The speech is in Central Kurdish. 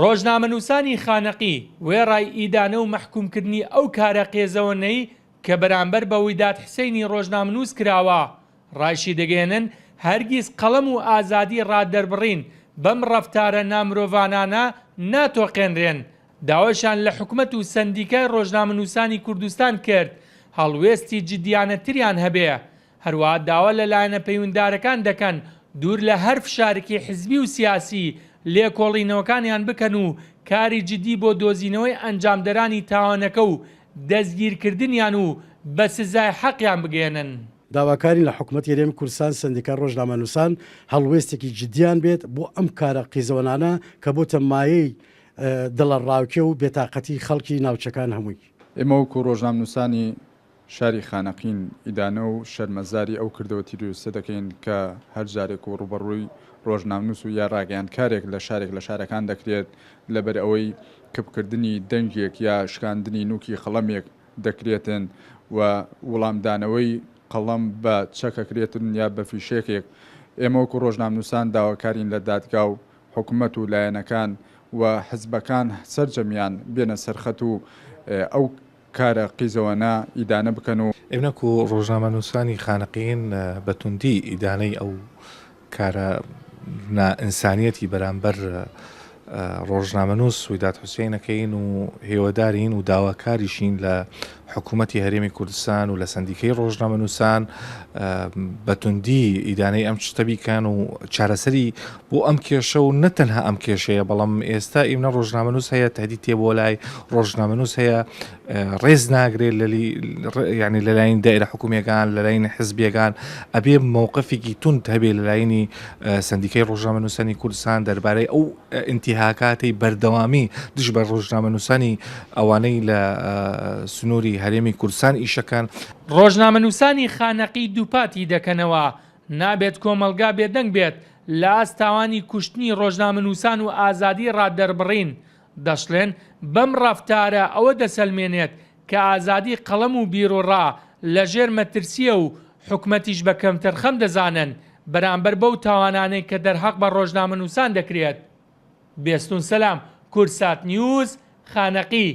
ڕۆژنامەنووسانی خانەقی وێڕای ئیدانە و مەحکومکردنی ئەو کارە قێزەوەنەی کە بەرامبەر بە ویداد حسێنی ڕۆژنامەنووس کراوە ڕایشی دەگەێنن هەرگیز قەڵەم و ئازادی ڕاددەربڕین بەم ڕەفتارە نامرۆڤانانە ناتۆقێنرێن. داوایشان لە حکومەت و سەندیکای ڕۆژنامەنووسانی کوردستان کرد هەڵوێستی جددیانەتریان هەبێ. هەروەها داوا لەلایەنە پەیوەنددارەکان دەکەن دوور لە هەر فشارێکی حزبی و سیاسی لێکۆڵینەوەکانیان بکەن و کاری جدی بۆ دۆزینەوەی ئەنجامدەرانی تاوانەکە و دەستگیرکردنیان و بە سزای حەقیان بگێنن. داواکاری لە حکوومەت هەرێمی کوردستان سەندیکا ڕۆژنامەنووسان هەڵوێستێکی جدیان بێت بۆ ئەم کارە قیزەوەنانە کە بۆتە مایەی دڵە ڕاوکێ و بێتاقەتی خەڵکی ناوچەکان هەمووی. ئێمە وەکو ڕۆژنامەنووسانی شاری خانەقین ئیدانە و شەرمەزاری ئەو کردەوەتی دووسە دەکەین کە هەر جارێک و ڕوبەڕووی ڕۆژنامەنووس و یا ڕاگەیان کارێک لە شارێک لە شارەکان دەکرێت لەبەر ئەوەی کەپکردنی دەنگێک یا شکاندنی نوکی خەڵەمێک دەکرێتن و وەڵامدانەوەی قەڵەم بە چەکەکرێتن یا بە فیشێکێک. ئێمە وەکو ڕۆژنامەنووسان داواکارین لە دادگا و حکوومەت و لایەنەکان و حزبەکان سەرجەمیان بێنە سەرخەت و ئەو کارە قیزەوەنە ئیدانە بکەن و ئێمەکو ڕۆژنامەنووسانی خانەقین بە توندی ئیدانەی ئەو کارە نائینسانیەتی بەرامبەر ڕۆژنامەنووس ویداد حوسێنەکەین و هێوەدارین و داواکاریشین لە حکوومەتی هەرێمی کوردستان و لە سەندیکەی ڕۆژنامەنووسان بە توندی ئیدانەی ئەم شتە بیکەن و چارەسەری بۆ ئەم کێشە و نەتەنها ئەم کێشەیە بەڵام ئێستا ئیمنە ڕۆژنامەنووس هەیە تهدید تێبۆ لای ڕۆژنامەنووس هەیە ڕێز ناگرێت ینی لەلایەن دایرە حکوومیەکان لەلایەن حزبیەکان ئەبێ مووقفێکی تند هەبێ لەلایەنی سەندیکەی ڕۆژنامەنووسانی کوردستان دەربارەی ئەو ئینتیهاکاتی بەردەوامی دژ بە ڕۆژنامەنووسانی ئەوانەی لە سنووری هەرێمی کوردستان ئیشەکان. ڕۆژنامەنووسانی خانەقی دووپاتی دەکەنەوە نابێت کۆمەلگا بێدەنگ بێت لە ئاستاوانی کوشتنی ڕۆژنامەنووسان و ئازادی ڕاددەربڕین. دەشڵێن بەم ڕەفتارە ئەوە دەسەلمێنێت کە ئازادی قەڵەم و بیرۆڕا لە ژێر مەترسیە و حکومەتیش بە کەمتەرخەم دەزانن بەرامبەر بەو تاوانانەی کە دەرحەق بە ڕۆژنامەنووسان دەکرێت. بێستون سەلام، کورسات نیوز، خانەقی.